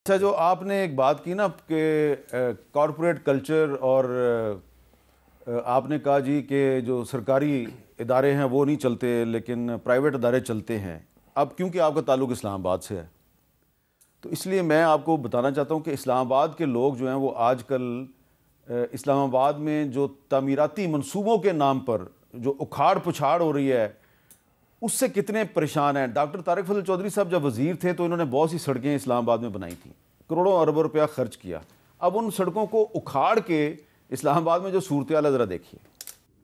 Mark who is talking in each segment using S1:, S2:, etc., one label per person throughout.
S1: अच्छा, जो आपने एक बात की ना कि कॉरपोरेट कल्चर और आपने कहा जी कि जो सरकारी इदारे हैं वो नहीं चलते लेकिन प्राइवेट इदारे चलते हैं। अब क्योंकि आपका ताल्लुक़ इस्लामाबाद से है तो इसलिए मैं आपको बताना चाहता हूँ कि इस्लामाबाद के लोग जो हैं वो आजकल इस्लामाबाद में जो तामीराती मंसूबों के नाम पर जो उखाड़ पुछाड़ हो रही है उससे कितने परेशान हैं। डॉक्टर तारिक फजल चौधरी साहब जब वज़ीर थे तो इन्होंने बहुत सी सड़कें इस्लामाबाद में बनाई थी, करोड़ों अरबों रुपया खर्च किया। अब उन सड़कों को उखाड़ के इस्लामाबाद में जो सूरत हाल है ज़रा देखिए।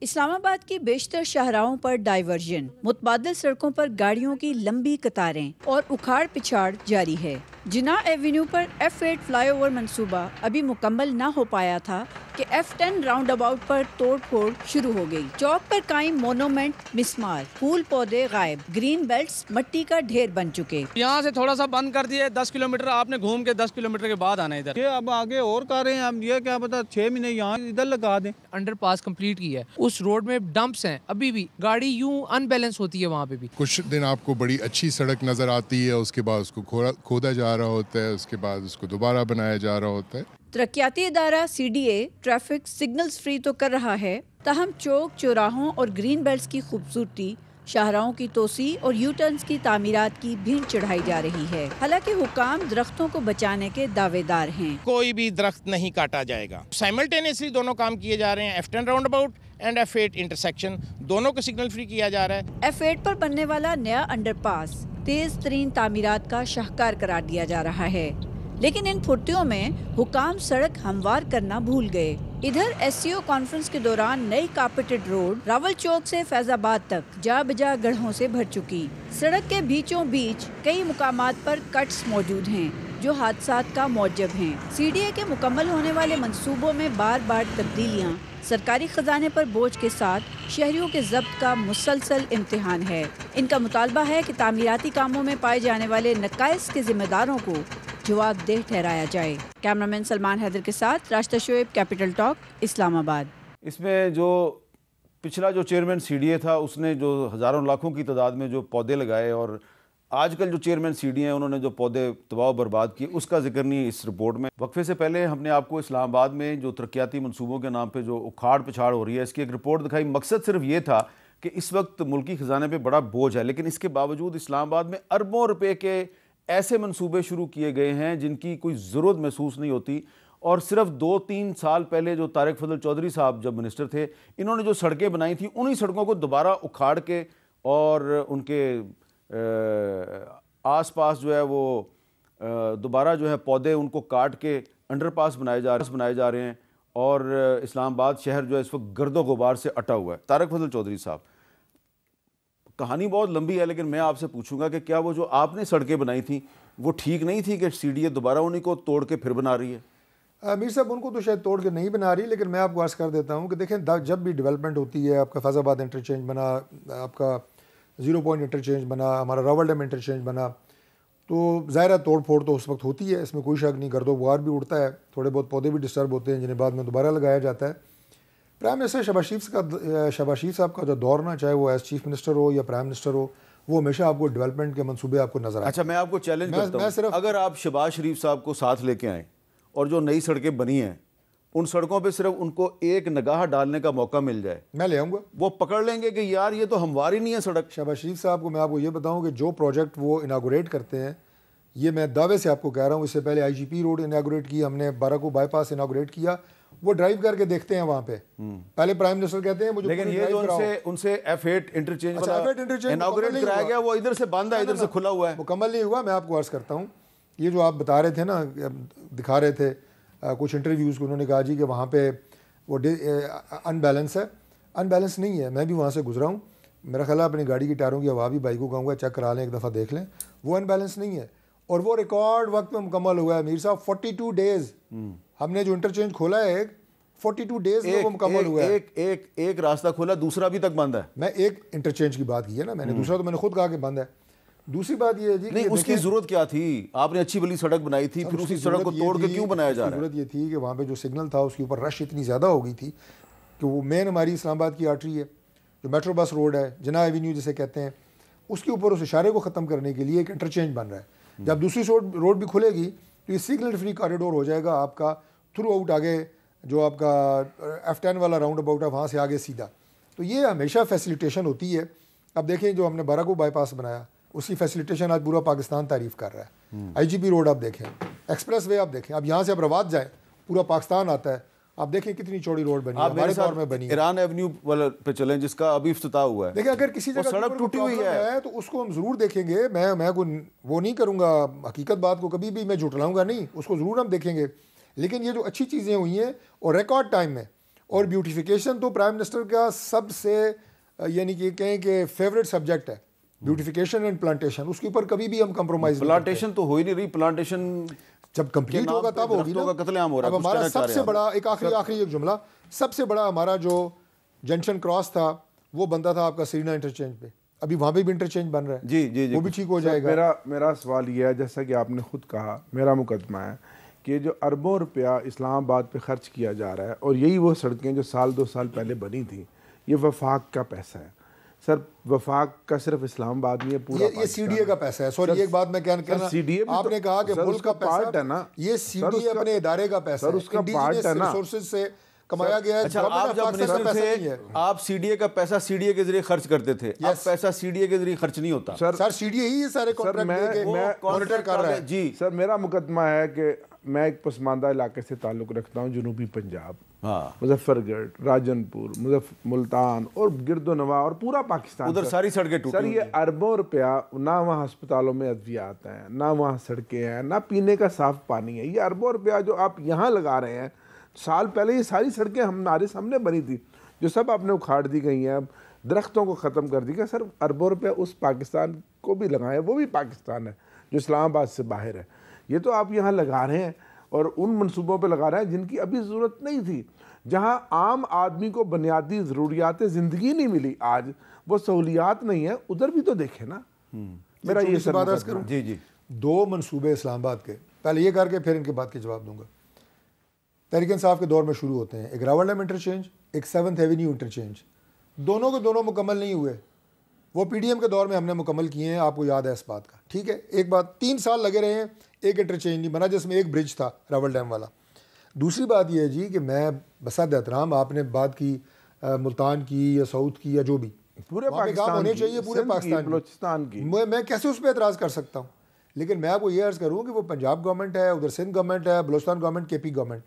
S2: इस्लामाबाद की बेशतर शाहराहों पर डाइवर्जन, मुतबादिल सड़कों पर गाड़ियों की लंबी कतारें और उखाड़ पिछाड़ जारी है। जिन्ना एवेन्यू पर F8 फ्लाईओवर मंसूबा अभी मुकम्मल न हो पाया था कि F10 राउंड अबाउट पर तोड़ फोड़ शुरू हो गई। चौक पर कायम मोनूमेंट मिसमार, फूल पौधे गायब, ग्रीन बेल्ट्स मट्टी का ढेर बन चुके।
S3: यहाँ से थोड़ा सा बंद कर दिए, 10 किलोमीटर आपने घूम के 10 किलोमीटर के बाद आना इधर।
S4: ये अब आगे और कर रहे हैं, हम ये क्या पता 6 महीने यहाँ इधर लगा दें।
S5: अंडरपास कंप्लीट की है, उस रोड में डंप्स हैं, अभी भी गाड़ी यूं अनबैलेंस होती है। वहाँ पे भी
S6: कुछ दिन आपको बड़ी अच्छी सड़क नजर आती है, उसके बाद उसको खोदा जा रहा होता है, उसके बाद उसको दोबारा बनाया जा रहा होता है।
S2: तरक्याती इदारा CDA ट्रैफिक सिग्नल्स फ्री तो कर रहा है, ताहम चौक चौराहों और ग्रीन बेल्ट्स की खूबसूरती, शाहराहों की तोसी और यू टर्न्स की तामीरात की भीड़ चढ़ाई जा रही है। हालांकि हुकाम दरख्तों को बचाने के दावेदार हैं।
S7: कोई भी दरख्त नहीं काटा जाएगा। साइमल्टेनियसली दोनों काम किए जा रहे हैं। F10 round about and F8 intersection दोनों को सिग्नल फ्री किया जा रहा है।
S2: F8 पर बनने वाला नया अंडरपास तेज तरीन तामीरात का शाहकार करार दिया जा रहा है, लेकिन इन फुर्तियों में हुकाम सड़क हमवार करना भूल गए। इधर SCO कॉन्फ्रेंस के दौरान नई कार्पेटेड रोड रावल चौक से फैजाबाद तक जा बजा गढ़ों से भर चुकी। सड़क के बीचों बीच कई मुकामात पर कट्स मौजूद हैं जो हादसात का मौजब हैं। CDA के मुकम्मल होने वाले मंसूबों में बार बार तब्दीलियां सरकारी खजाने पर बोझ के साथ शहरियों के जब्त का मुसलसल इम्तिहान है। इनका मुतालबा है कि तामीराती कामों में पाए जाने वाले नकाइस के जिम्मेदारों को जवाबदेह ठहराया जाए। कैमरामैन सलमान हैदर के साथ राशिदा शोएब, कैपिटल टॉक, इस्लामाबाद।
S1: इसमें जो पिछला जो चेयरमैन CDA था उसने जो हज़ारों लाखों की तादाद में जो पौधे लगाए और आजकल जो चेयरमैन CDA हैं उन्होंने जो पौधे तबाह बर्बाद किए उसका जिक्र नहीं इस रिपोर्ट में। वक्फे से पहले हमने आपको इस्लामाबाद में जो तरक्याती मंसूबों के नाम पे जो उखाड़ पिछाड़ हो रही है इसकी एक रिपोर्ट दिखाई। मकसद सिर्फ ये था कि इस वक्त मुल्की खजाने पे बड़ा बोझ है, लेकिन इसके बावजूद इस्लामाबाद में अरबों रुपए के ऐसे मंसूबे शुरू किए गए हैं जिनकी कोई ज़रूरत महसूस नहीं होती। और सिर्फ 2-3 साल पहले जो तारिक फजल चौधरी साहब जब मिनिस्टर थे इन्होंने जो सड़कें बनाई थी उन्हीं सड़कों को दोबारा उखाड़ के और उनके आस पास जो है वो दोबारा जो है पौधे उनको काट के अंडरपास बनाए जा रहे हैं और इस्लामाबाद शहर जो है इस वक्त गर्दो गुबार से अटा हुआ है। तारिक फजल चौधरी साहब, कहानी बहुत लंबी है लेकिन मैं आपसे पूछूंगा कि क्या वो जो आपने सड़कें बनाई थी वो ठीक नहीं थी कि CDA दोबारा उन्हीं को तोड़ के फिर बना रही है?
S8: मीर साहब, उनको तो शायद तोड़ के नहीं बना रही, लेकिन मैं आपको अर्ज़ कर देता हूँ कि देखें जब भी डेवलपमेंट होती है, आपका फैज़ाबाद इंटरचेंज बना, आपका 0 पॉइंट इंटरचेंज बना, हमारा रावल डैम इंटरचेंज बना, तो ज़ाहिर तोड़ फोड़ तो उस वक्त होती है, इसमें कोई शक नहीं। गर्दो गुबार भी उड़ता है, थोड़े बहुत पौधे भी डिस्टर्ब होते हैं जिन्हें बाद में दोबारा लगाया जाता है। प्राइम मिनिस्टर शहबाज शरीफ साहब का जो दौर ना, चाहे वो एज चीफ मिनिस्टर हो या प्राइम मिनिस्टर हो, वो हमेशा आपको डेवलपमेंट के मंसूबे आपको नजर आए।
S1: अच्छा, मैं आपको चैलेंज करता हूं, सिर्फ अगर आप शहबाज शरीफ साहब को साथ लेके आए और जो नई सड़कें बनी हैं उन सड़कों पे सिर्फ उनको एक निगाह डालने का मौका मिल जाए, मैं ले आऊँगा, वो पकड़ लेंगे कि यार ये तो हमवार ही नहीं है सड़क।
S8: शहबाज शरीफ साहब को मैं आपको ये बताऊँ कि जो प्रोजेक्ट वो इनागोरेट करते हैं, ये मैं दावे से आपको कह रहा हूँ, इससे पहले IGP रोड इनागोरेट की हमने, बाराको बाईपास इनागोरेट किया, वो ड्राइव करके देखते हैं वहाँ पे। पहले प्राइम मिनिस्टर कहते हैं मुझे,
S1: लेकिन ये जो उनसे F8 इंटरचेंज इनागोरेट कराया गया वो इधर से बंद है, इधर से खुला हुआ है,
S8: मुकम्मल नहीं हुआ। मैं आपको अर्ज़ करता हूँ, ये जो आप बता रहे थे ना, दिखा रहे थे कुछ इंटरव्यूज़ को, उन्होंने कहा जी कि वहाँ पे वो अनबैलेंस है। अनबैलेंस नहीं है, मैं भी वहाँ से गुजरा हूँ, मेरा ख्याल है अपनी गाड़ी की टायरों की हवा भी बाइक को कहूँगा चेक करा लें, एक दफ़ा देख लें, वो अनबैलेंस नहीं है और वो रिकॉर्ड वक्त में मुकम्मल हुआ है। मीर साहब 42 डेज़ हमने जो इंटरचेंज खोला है, 42 डेज में वो मुकम्मल हुआ है।
S1: एक रास्ता खोला, दूसरा अभी तक बंद है।
S8: मैं एक इंटरचेंज की बात की है ना मैंने, दूसरा तो मैंने खुद कहा कि बंद है। दूसरी बात ये है जी,
S1: नहीं, उसकी जरूरत क्या थी? आपने अच्छी भली सड़क बनाई थी, फिर उसी सड़क को तोड़ के क्यों बनाया जा रहा है?
S8: जरूरत ये थी कि वहाँ पे जो सिग्नल था उसके ऊपर रश इतनी ज़्यादा हो गई थी कि वो मेन हमारी इस्लामाबाद की आर्टरी है, जो मेट्रो बस रोड है, जिन्ना एवेन्यू जिसे कहते हैं, उसके ऊपर उस इशारे को ख़त्म करने के लिए एक इंटरचेंज बन रहा है। जब दूसरी रोड भी खुलेगी तो ये सिग्नल फ्री कॉरिडोर हो जाएगा आपका थ्रू आउट आगे जो आपका F10 वाला राउंड अबाउट है वहाँ से आगे सीधा। तो ये हमेशा फैसिलिटेशन होती है। अब देखें जो हमने बाराको बाईपास बनाया उसकी फैसिलिटेशन आज पूरा पाकिस्तान तारीफ़ कर रहा है। IGP रोड आप देखें, एक्सप्रेस वे आप देखें, अब यहाँ से अब रवात जाए पूरा पाकिस्तान आता है। आप देखें कितनी चौड़ी रोड बनी है, हमारे दौर में बनी है।
S1: ईरान एवेन्यू वाले पे चलें जिसका अभी इफ्तिताह हुआ है।
S8: देखिए अगर किसी जगह
S1: सड़क टूटी हुई है
S8: तो उसको हम ज़रूर देखेंगे। मैं कोई वो नहीं करूँगा, हकीकत बात को कभी भी मैं झुटलाऊंगा नहीं, उसको ज़रूर हम देखेंगे। लेकिन ये जो अच्छी चीज़ें हुई हैं और रिकॉर्ड टाइम में, और ब्यूटिफिकेशन तो प्राइम मिनिस्टर का सबसे यानी कि कहें कि फेवरेट सब्जेक्ट है, ब्यूटिफिकेशन एंड प्लांटेशन। उसके ऊपर कभी भी हम कंप्रोमाइज़
S1: प्लांटेशन तो हो ही नहीं रही। प्लांटेशन
S8: जब कंप्लीट होगा तब होगी ना।
S1: कत्लेआम हो रहा है।
S8: अब हमारा सबसे बड़ा एक आखिरी एक जुमला, सबसे बड़ा हमारा जो जंक्शन क्रॉस था वो बनता था आपका सीना इंटरचेंज पे, अभी वहाँ पे भी इंटरचेंज बन रहा है।
S1: जी जी जी,
S8: वो भी ठीक हो जाएगा।
S9: मेरा सवाल ये है, जैसा कि आपने खुद कहा, मेरा मुकदमा है कि जो अरबों रुपया इस्लामाबाद पे खर्च किया जा रहा है, और यही वो सड़कें जो साल 2 साल पहले बनी थी, ये वफाक का पैसा है सर। वफाक का सिर्फ इस्लामाबाद नहीं है, पूरा
S8: ये CDA का पैसा है। सॉरी एक बात मैं कहना,
S9: CDA
S8: आपने कहा कि मुल्क का
S9: पार्ट है ना,
S8: ये CDA अपने इदारे का पैसा है,
S9: उसका पार्ट है ना,
S8: रिसोर्सेज से कमाया गया है।
S1: अच्छा, आप जब मिनिस्टर थे आप CDA का पैसा CDA के जरिए खर्च करते थे। अब पैसा CDA के जरिए खर्च नहीं होता
S8: सर। CDA ही सारे कॉन्ट्रैक्ट मॉनिटर कर रहा है।
S9: जी सर, मेरा मुकदमा है कि मैं एक पसमानदा इलाके से ताल्लुक़ रखता हूँ, जनूबी पंजाब, मुजफ्फरगढ़, राजनपुर, मुल्तान और गिरदोनवा और पूरा पाकिस्तान,
S1: उधर सारी सड़कें टूटी।
S9: सर ये अरबों रुपया, ना वहाँ अस्पतालों में अद्वियात हैं, ना वहाँ सड़कें हैं, ना पीने का साफ पानी है। ये अरबों रुपया जो आप यहाँ लगा रहे हैं, साल पहले ये सारी सड़कें हमारे सामने बनी थी जो सब आपने उखाड़ दी गई हैं, अब दरख्तों को ख़त्म कर दिया। सर अरबों रुपया उस पाकिस्तान को भी लगाएं, वो भी पाकिस्तान है जो इस्लामाबाद से बाहर है। ये तो आप यहाँ लगा रहे हैं और उन मंसूबों पे लगा रहे हैं जिनकी अभी ज़रूरत नहीं थी। जहाँ आम आदमी को बुनियादी ज़रूरियात ज़िंदगी नहीं मिली, आज वो सहूलियात नहीं है, उधर भी तो देखें ना। मेरा ये सब
S8: बात करूँ।
S1: जी जी,
S8: 2 मंसूबे इस्लामाबाद के, पहले ये करके फिर इनके बाद के जवाब दूंगा। तहरीक इंसाफ के दौर में शुरू होते हैं, एक रावलडैम इंटरचेंज, एक 7th एवेन्यू इंटरचेंज। दोनों के दोनों मुकम्मल नहीं हुए, वो PDM के दौर में हमने मुकम्मल किए हैं, आपको याद है इस बात का, ठीक है। एक बात, 3 साल लगे रहे हैं, एक इंटरचेंज नहीं बना जिसमें एक ब्रिज था रावलडैम वाला। दूसरी बात यह है जी कि मैं बसात एहतराम, आपने बात की मुल्तान की या साउथ की या जो भी
S9: पूरे
S8: काम होने चाहिए, पूरे पाकिस्तान
S9: बलोचिस्तान की,
S8: मैं कैसे उस पर एतराज़ कर सकता हूँ। लेकिन मैं आपको ये अर्ज़ करूँ कि वो पंजाब गवर्नमेंट है, उधर सिंध गवर्नमेंट है, बलोचिस्तान गवर्नमेंट, KP गवर्नमेंट,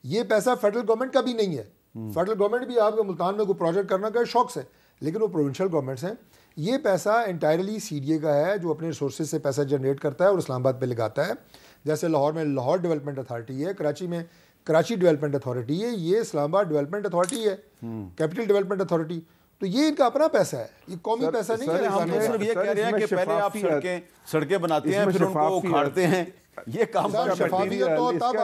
S8: ये पैसा फेडरल गवर्नमेंट का भी नहीं है। फेडरल गवर्नमेंट भी आपके मुल्तान में कोई प्रोजेक्ट करना का शौक से, लेकिन वो प्रोविंशियल गवर्नमेंट्स हैं। ये पैसा इंटायरली CDA का है जो अपने रिसोर्सेज से पैसा जनरेट करता है और इस्लामाबाद पे लगाता है। जैसे लाहौर में लाहौर डेवलपमेंट अथॉरिटी है, कराची में कराची डेवलपमेंट अथॉरिटी है, ये इस्लामाबाद डेवलपमेंट अथॉरिटी है, कैपिटल डेवलपमेंट अथॉरिटी। तो ये इनका अपना पैसा है, ये कौमी पैसा नहीं है।
S1: हम तो सिर्फ ये कह रहे हैं कि पहले आप सड़कें बनाते हैं, फिर उनको उखाड़ते हैं। ये काम
S8: शफाफियत तो तब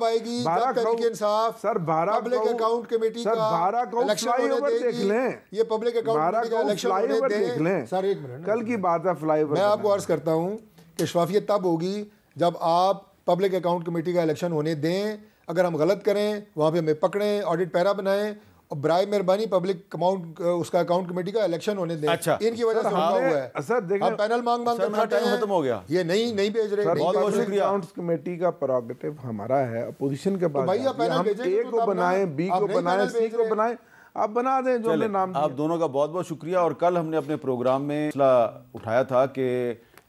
S8: आएगी जब Tehreek Insaf
S9: sir
S8: public account committee का इलेक्शन होने देगी। ये पब्लिक अकाउंट कमेटी का इलेक्शन होने दें। सर एक मिनट,
S9: कल की बात है फ्लाईओवर।
S8: मैं आपको अर्ज करता हूँ कि शफाफियत तब होगी जब आप पब्लिक अकाउंट कमेटी का इलेक्शन होने दें। अगर हम गलत करें वहाँ पे हमें पकड़ें, ऑडिट पैरा बनाएं और बराए मेहरबानी पब्लिक अकाउंट उसका अकाउंट कमेटी का इलेक्शन होने दें।
S1: अच्छा,
S8: इनकी वजह से हुआ है।
S9: सर देखिए,
S8: हम पैनल मांग
S1: खत्म हो गया,
S8: ये नहीं भेज रहे।
S1: बहुत बहुत शुक्रिया।
S9: अकाउंट्स कमेटी का प्रोगेटिव हमारा है, अपोजिशन के पास।
S8: भाई आप पैनल भेजें,
S9: A को बनाएं, B को बनाएं, C को बनाएं, आप बना दें जो हमने नाम।
S1: आप दोनों का बहुत बहुत शुक्रिया। और कल हमने अपने प्रोग्राम में मसला उठाया था कि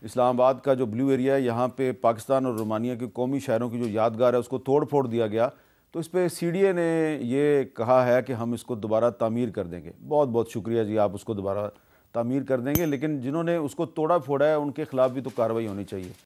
S1: इस्लामाबाद का जो ब्लू एरिया है, यहाँ पे पाकिस्तान और रोमानिया के कौमी शहरों की जो यादगार है उसको तोड़ फोड़ दिया गया। तो इस पर CDA ने ये कहा है कि हम इसको दोबारा तामीर कर देंगे। बहुत बहुत शुक्रिया जी, आप उसको दोबारा तामीर कर देंगे, लेकिन जिन्होंने उसको तोड़ा फोड़ा है उनके खिलाफ भी तो कार्रवाई होनी चाहिए।